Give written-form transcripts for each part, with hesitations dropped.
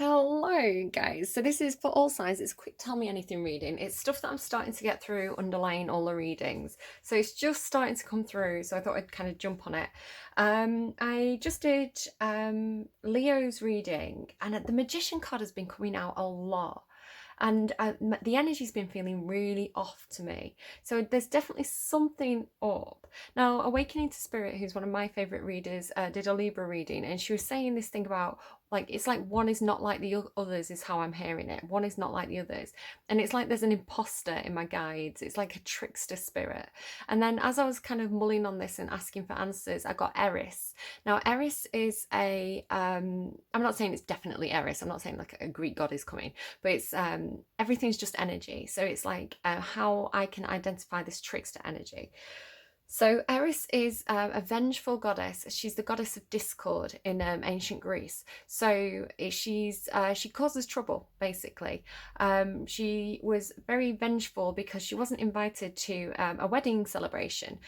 Hello, guys. So this is for all sizes, quick tell me anything reading. It's stuff that I'm starting to get through underlying all the readings. So it's just starting to come through, so I thought I'd kind of jump on it. I just did Leo's reading, and the Magician card has been coming out a lot. And the energy's been feeling really off to me. So there's definitely something up. Now, Awakening to Spirit, who's one of my favourite readers, did a Libra reading, and she was saying this thing about it's like one is not like the others, is how I'm hearing it. One is not like the others. And it's like there's an imposter in my guides. It's like a trickster spirit. And then as I was kind of mulling on this and asking for answers, I got Eris. Now, Eris is I'm not saying it's definitely Eris. I'm not saying like a Greek god is coming, but it's everything's just energy. So it's like how I can identify this trickster energy. So Eris is a vengeful goddess. She's the goddess of discord in ancient Greece. So she causes trouble basically. She was very vengeful because she wasn't invited to a wedding celebration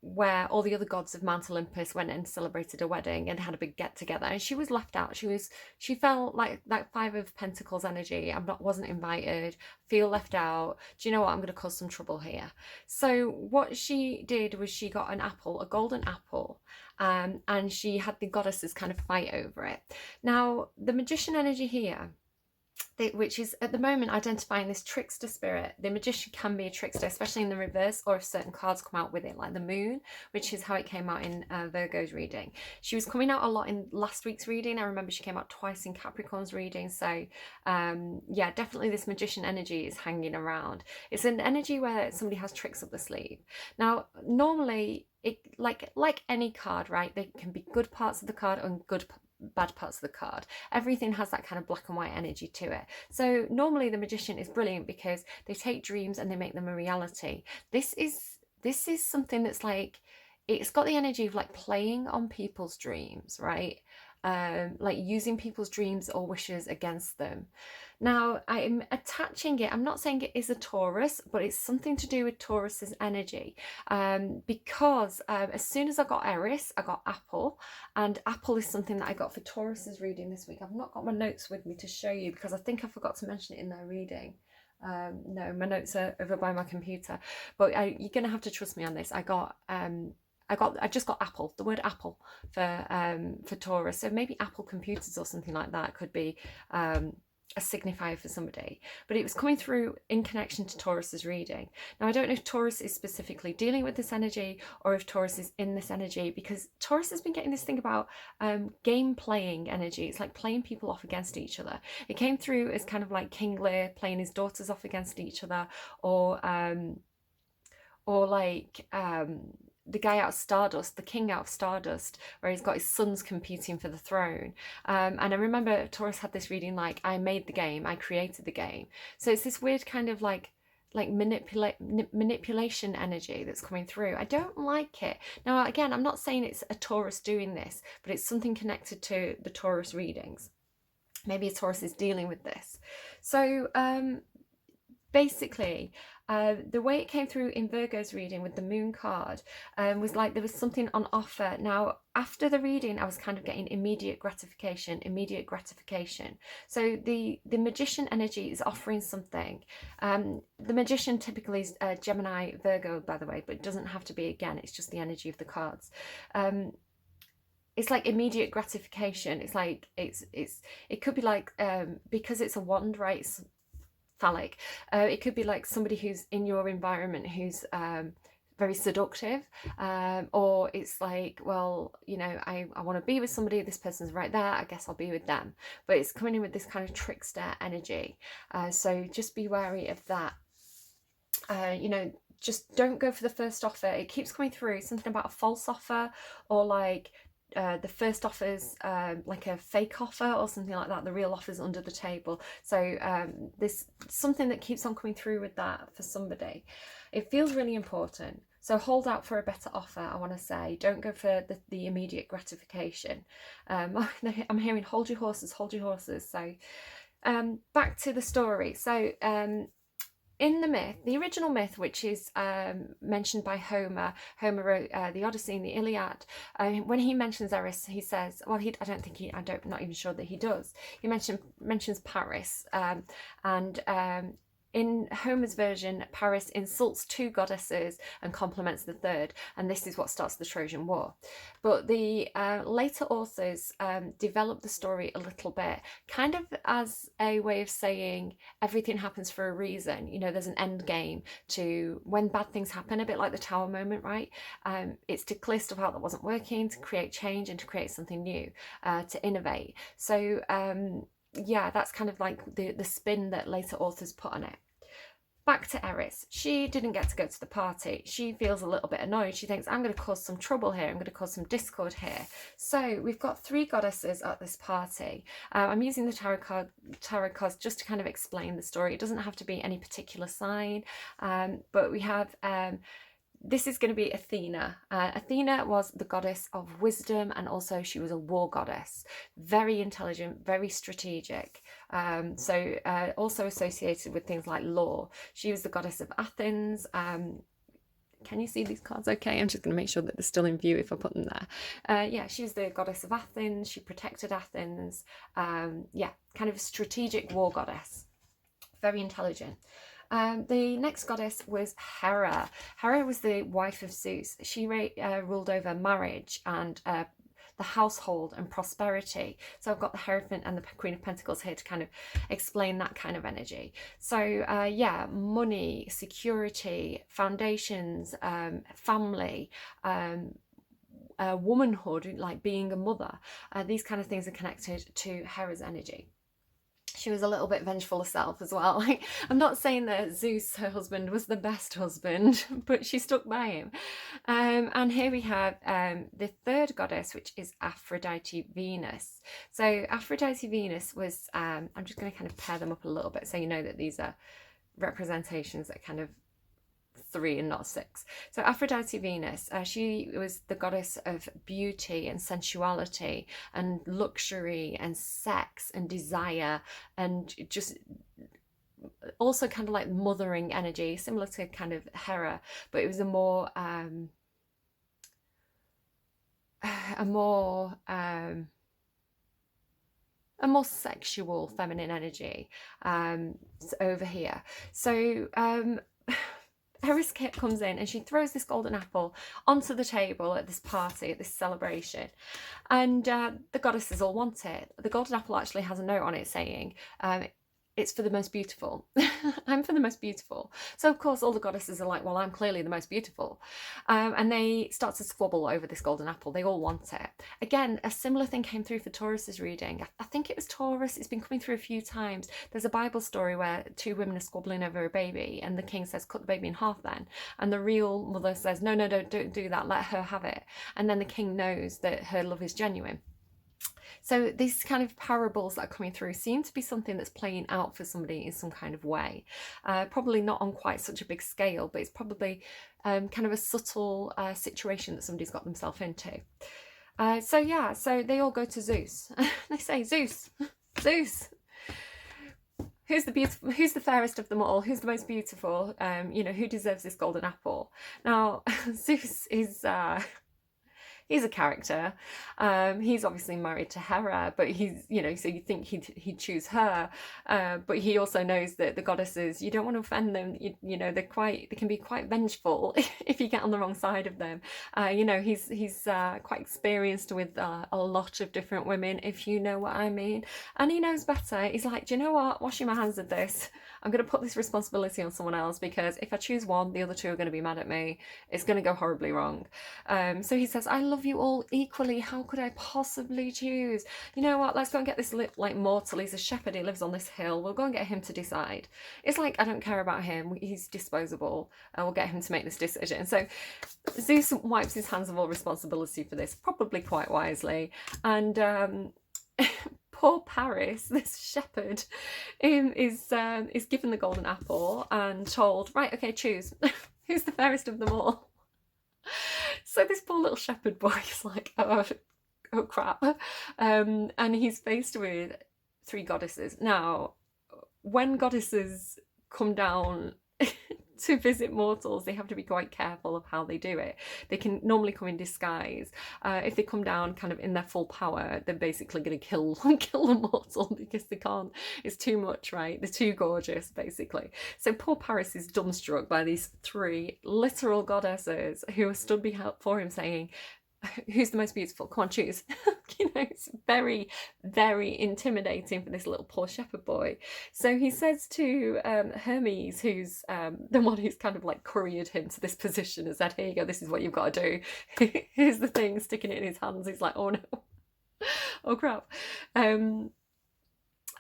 where all the other gods of Mount Olympus went and celebrated a wedding and had a big get together, and she was left out. She felt like that Five of Pentacles energy. Wasn't invited. Feel left out. Do you know what? I'm going to cause some trouble here. So what she did was she got an apple, a golden apple, and she had the goddesses kind of fight over it. Now, the Magician energy here, which is at the moment identifying this trickster spirit. The Magician can be a trickster, especially in the reverse, or if certain cards come out with it, like the Moon, which is how it came out in Virgo's reading. She was coming out a lot in last week's reading. I remember she came out twice in Capricorn's reading. So yeah, definitely this Magician energy is hanging around. It's an energy where somebody has tricks up the sleeve. Now, normally, it like any card, right? There can be good parts of the card and bad parts of the card. Everything has that kind of black and white energy to it. So normally the Magician is brilliant because they take dreams and they make them a reality. This is something that's like, it's got the energy of like playing on people's dreams, right? Like using people's dreams or wishes against them. Now, I'm attaching it, I'm not saying it is a Taurus, but it's something to do with Taurus's energy. Because as soon as I got Eris, I got Apple, and Apple is something that I got for Taurus's reading this week. I've not got my notes with me to show you because I think I forgot to mention it in their reading. No, my notes are over by my computer, but you're gonna have to trust me on this. I just got Apple, the word Apple for Taurus. So maybe Apple computers or something like that could be a signifier for somebody, but it was coming through in connection to Taurus's reading. Now, I don't know if Taurus is specifically dealing with this energy or if Taurus is in this energy, because Taurus has been getting this thing about game playing energy. It's like playing people off against each other. It came through as kind of like King Lear playing his daughters off against each other, or like the guy out of Stardust, the king out of Stardust, where he's got his sons competing for the throne. And I remember Taurus had this reading like, I made the game, I created the game. So it's this weird kind of like manipulation energy that's coming through. I don't like it. Now, again, I'm not saying it's a Taurus doing this, but it's something connected to the Taurus readings. Maybe a Taurus is dealing with this. So basically, the way it came through in Virgo's reading with the Moon card was like there was something on offer. Now, after the reading, I was kind of getting immediate gratification. So the Magician energy is offering something. The Magician typically is Gemini, Virgo, by the way, but it doesn't have to be. Again, it's just the energy of the cards. It's like immediate gratification. It's like it could be like because it's a wand, right? It's phallic. It could be like somebody who's in your environment who's very seductive, or it's like, well, you know, I want to be with somebody, this person's right there, I guess I'll be with them. But it's coming in with this kind of trickster energy. So just be wary of that. You know, just don't go for the first offer. It keeps coming through, something about a false offer, or like the first offer's like a fake offer or something like that. The real offer's under the table. So there's something that keeps on coming through with that for somebody. It feels really important. So hold out for a better offer, I want to say. Don't go for the immediate gratification. I'm hearing hold your horses, hold your horses. So back to the story. So in the myth, the original myth, which is mentioned by Homer wrote the Odyssey and the Iliad. When he mentions Eris, he says, well, I'm not even sure that he does. He mentions Paris, and in Homer's version, Paris insults two goddesses and compliments the third, and this is what starts the Trojan War. But the later authors develop the story a little bit, kind of as a way of saying everything happens for a reason. You know, there's an end game to when bad things happen, a bit like the Tower moment, right? It's to clear stuff out that wasn't working, to create change and to create something new, to innovate. So yeah, that's kind of like the spin that later authors put on it. Back to Eris. She didn't get to go to the party. She feels a little bit annoyed. She thinks, I'm going to cause some trouble here. I'm going to cause some discord here. So we've got three goddesses at this party. I'm using the tarot cards just to kind of explain the story. It doesn't have to be any particular sign, but we have... this is going to be Athena. Athena was the goddess of wisdom, and also she was a war goddess. Very intelligent, very strategic. Also associated with things like law. She was the goddess of Athens. Can you see these cards okay? I'm just going to make sure that they're still in view if I put them there. Yeah, she was the goddess of Athens. She protected Athens. Yeah, kind of strategic war goddess. Very intelligent. The next goddess was Hera. Hera was the wife of Zeus. She ruled over marriage and the household and prosperity. So I've got the Hierophant and the Queen of Pentacles here to kind of explain that kind of energy. So yeah, money, security, foundations, family, womanhood, like being a mother. These kind of things are connected to Hera's energy. She was a little bit vengeful herself as well. Like, I'm not saying that Zeus, her husband, was the best husband, but she stuck by him. And here we have the third goddess, which is Aphrodite Venus. So Aphrodite Venus was, I'm just going to kind of pair them up a little bit so you know that these are representations that kind of 3 and not 6. So Aphrodite Venus, she was the goddess of beauty and sensuality and luxury and sex and desire, and just also kind of like mothering energy, similar to kind of Hera, but it was a more sexual feminine energy over here. So Eris comes in and she throws this golden apple onto the table at this party, at this celebration. And the goddesses all want it. The golden apple actually has a note on it saying, it's for the most beautiful. I'm for the most beautiful. So of course all the goddesses are like, well, I'm clearly the most beautiful. And they start to squabble over this golden apple. They all want it. Again, a similar thing came through for Taurus's reading. I think it was Taurus. It's been coming through a few times. There's a Bible story where 2 women are squabbling over a baby and the king says, cut the baby in half then. And the real mother says, no, don't do that. Let her have it. And then the king knows that her love is genuine. So these kind of parables that are coming through seem to be something that's playing out for somebody in some kind of way. Probably not on quite such a big scale, but it's probably kind of a subtle situation that somebody's got themselves into. So yeah, so they all go to Zeus. They say, Zeus, who's the beautiful, who's the fairest of them all? Who's the most beautiful? You know, who deserves this golden apple? Now, Zeus is... he's a character. He's obviously married to Hera, but he's, you know, so you think he'd choose her. But he also knows that the goddesses, you don't want to offend them. You know, they can be quite vengeful if you get on the wrong side of them. You know, he's quite experienced with a lot of different women, if you know what I mean. And he knows better. He's like, do you know what? Washing my hands of this. I'm going to put this responsibility on someone else, because if I choose one, the other 2 are going to be mad at me. It's going to go horribly wrong. So he says, I love you all equally. How could I possibly choose? You know what? Let's go and get this like mortal. He's a shepherd. He lives on this hill. We'll go and get him to decide. It's like, I don't care about him. He's disposable. We'll get him to make this decision. So Zeus wipes his hands of all responsibility for this, probably quite wisely. And poor Paris, this shepherd, is given the golden apple and told, right, okay, choose. Who's the fairest of them all? So this poor little shepherd boy is like, oh crap. And he's faced with 3 goddesses. Now, when goddesses come down to visit mortals, they have to be quite careful of how they do it. They can normally come in disguise. If they come down kind of in their full power, they're basically going to kill a mortal because they can't. It's too much, right? They're too gorgeous, basically. So poor Paris is dumbstruck by these three literal goddesses who are stood before him saying, who's the most beautiful? Come on, choose. It's very, very intimidating for this little poor shepherd boy. So he says to Hermes, who's the one who's kind of like couriered him to this position, and said, here you go, this is what you've got to do. Here's the thing, sticking it in his hands. He's like, oh no, oh crap.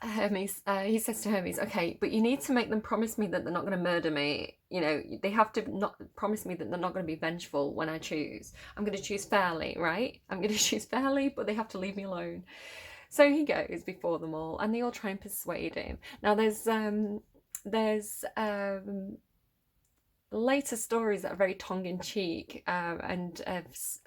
Hermes, he says to Hermes, okay, but you need to make them promise me that they're not going to murder me. They have to not promise me that they're not going to be vengeful when I choose. I'm going to choose fairly, right? I'm going to choose fairly, but they have to leave me alone. So he goes before them all, and they all try and persuade him. Now there's later stories that are very tongue-in-cheek and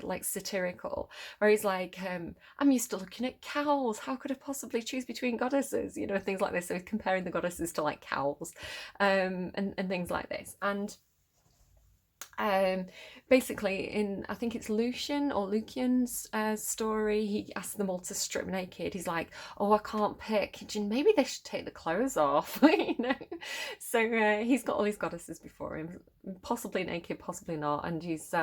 like satirical, where he's like, I'm used to looking at cows, how could I possibly choose between goddesses, things like this. So he's comparing the goddesses to like cows, and things like this. And basically in, I think it's Lucian's story, he asks them all to strip naked. He's like, oh, I can't pick, maybe they should take the clothes off. So he's got all his goddesses before him, possibly naked, possibly not, and he's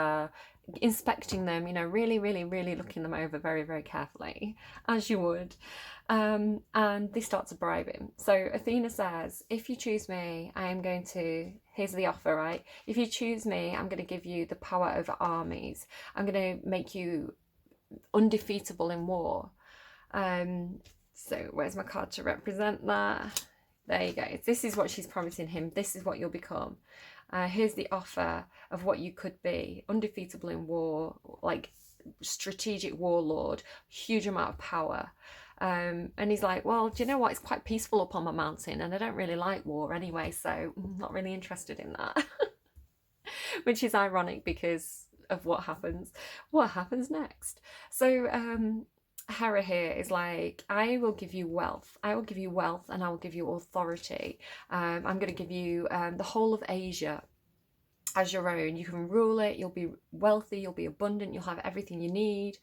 inspecting them, really, really, really looking them over very, very carefully, as you would. And they start to bribe him. So Athena says, if you choose me, I am going to, here's the offer, right? If you choose me, I'm going to give you the power over armies. I'm going to make you undefeatable in war. So where's my card to represent that? There you go. This is what she's promising him. This is what you'll become. Here's the offer of what you could be. Undefeatable in war, like strategic warlord, huge amount of power. And he's like, well, do you know what? It's quite peaceful up on my mountain, and I don't really like war anyway, so I'm not really interested in that. Which is ironic because of what happens next. So Hera here is like, I will give you wealth. I will give you wealth, and I will give you authority. I'm going to give you the whole of Asia as your own. You can rule it. You'll be wealthy. You'll be abundant. You'll have everything you need.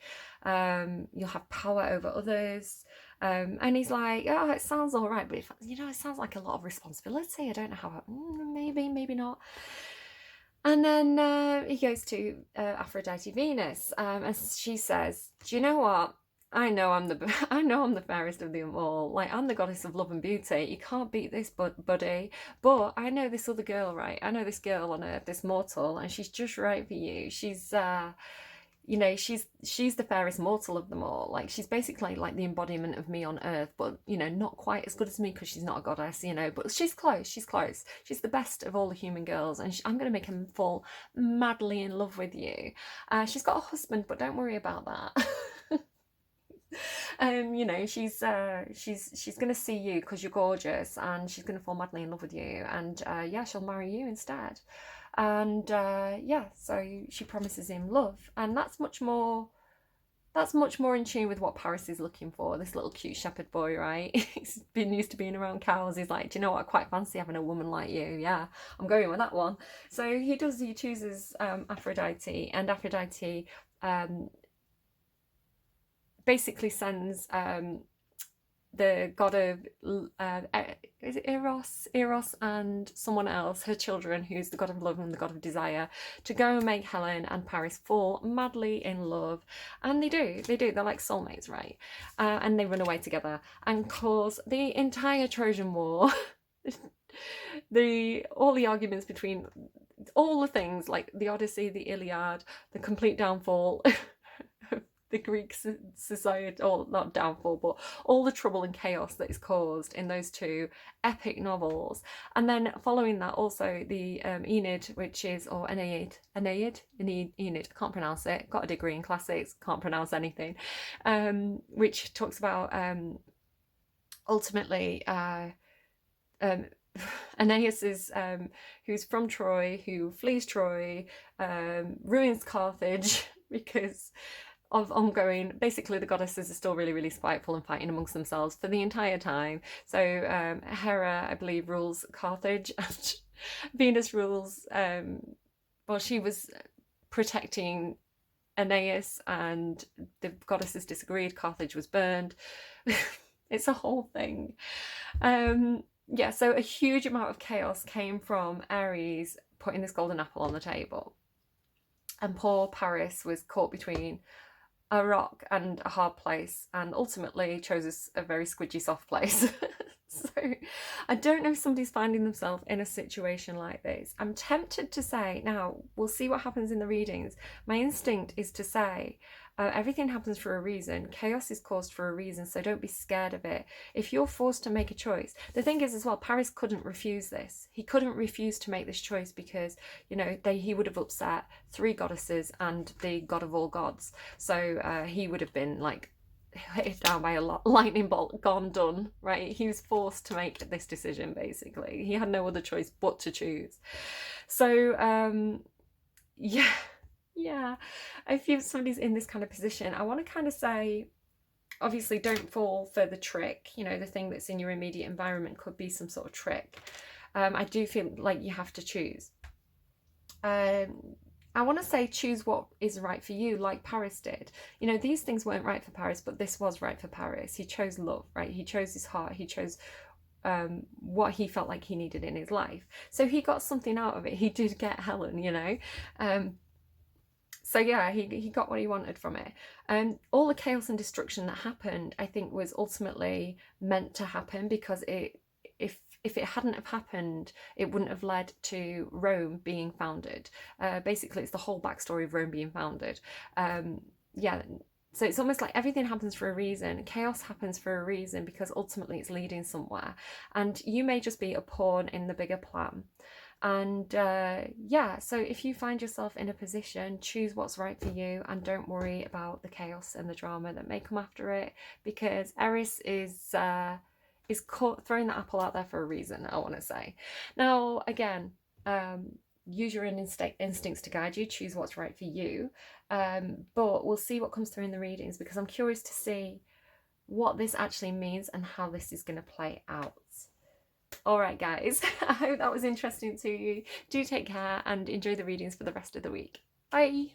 You'll have power over others. And he's like, oh, it sounds all right, but it sounds like a lot of responsibility. I don't know how. Maybe not. And then he goes to Aphrodite Venus, and she says, do you know what? I know I'm the fairest of them all. Like, I'm the goddess of love and beauty. You can't beat this, buddy. But I know this other girl, right? I know this girl on Earth, this mortal, and she's just right for you. She's, she's the fairest mortal of them all. Like, she's basically like the embodiment of me on Earth, but not quite as good as me because she's not a goddess, but she's close. She's close. She's the best of all the human girls, and I'm going to make him fall madly in love with you. She's got a husband, but don't worry about that. She's gonna see you because you're gorgeous, and she's gonna fall madly in love with you, and she'll marry you instead. And so she promises him love, and that's much more in tune with what Paris is looking for. This little cute shepherd boy, right? He's been used to being around cows. He's like, do you know what? I quite fancy having a woman like you. Yeah, I'm going with that one. So he chooses Aphrodite, and Aphrodite basically sends the god of is it Eros and someone else, her children, who's the god of love and the god of desire, to go and make Helen and Paris fall madly in love. And they do, they're like soulmates, right? And they run away together and cause the entire Trojan War. All the arguments between all the things, like the Odyssey, the Iliad, the complete downfall the Greek society, or not downfall, but all the trouble and chaos that is caused in those two epic novels. And then following that, also the Aeneid, which is, or Aeneid, I can't pronounce it, got a degree in classics, can't pronounce anything, which talks about ultimately Aeneas is who's from Troy, who flees Troy, ruins Carthage because of ongoing, basically the goddesses are still really, really spiteful and fighting amongst themselves for the entire time. So Hera, I believe, rules Carthage, and Venus rules, well, she was protecting Aeneas, and the goddesses disagreed. Carthage was burned. It's a whole thing. Yeah, so a huge amount of chaos came from Ares putting this golden apple on the table. And poor Paris was caught between a rock and a hard place, and ultimately chose a very squidgy soft place. So I don't know if somebody's finding themselves in a situation like this. I'm tempted to say, now we'll see what happens in the readings. My instinct is to say, everything happens for a reason. Chaos is caused for a reason, so don't be scared of it. If you're forced to make a choice, the thing is as well, Paris couldn't refuse this. He couldn't refuse to make this choice because, you know, he would have upset 3 goddesses and the god of all gods. So he would have been like hit down by a lightning bolt, gone, done, right? He was forced to make this decision, basically. He had no other choice but to choose. So yeah, if somebody's in this kind of position, I want to kind of say, obviously don't fall for the trick. You know, the thing that's in your immediate environment could be some sort of trick. I do feel like you have to choose. I want to say choose what is right for you, like Paris did. You know, these things weren't right for Paris, but this was right for Paris. He chose love, right? He chose his heart. He chose what he felt like he needed in his life. So he got something out of it. He did get Helen, you know. So yeah, he got what he wanted from it. All the chaos and destruction that happened, I think, was ultimately meant to happen, because if it hadn't have happened, it wouldn't have led to Rome being founded. Basically, it's the whole backstory of Rome being founded. Yeah, so it's almost like everything happens for a reason. Chaos happens for a reason, because ultimately it's leading somewhere. And you may just be a pawn in the bigger plan. And yeah, so if you find yourself in a position, choose what's right for you, and don't worry about the chaos and the drama that may come after it, because Eris is throwing the apple out there for a reason, I want to say. Now, again, use your instincts to guide you, choose what's right for you, but we'll see what comes through in the readings, because I'm curious to see what this actually means and how this is going to play out. All right, guys, I hope that was interesting to you. Do take care and enjoy the readings for the rest of the week. Bye.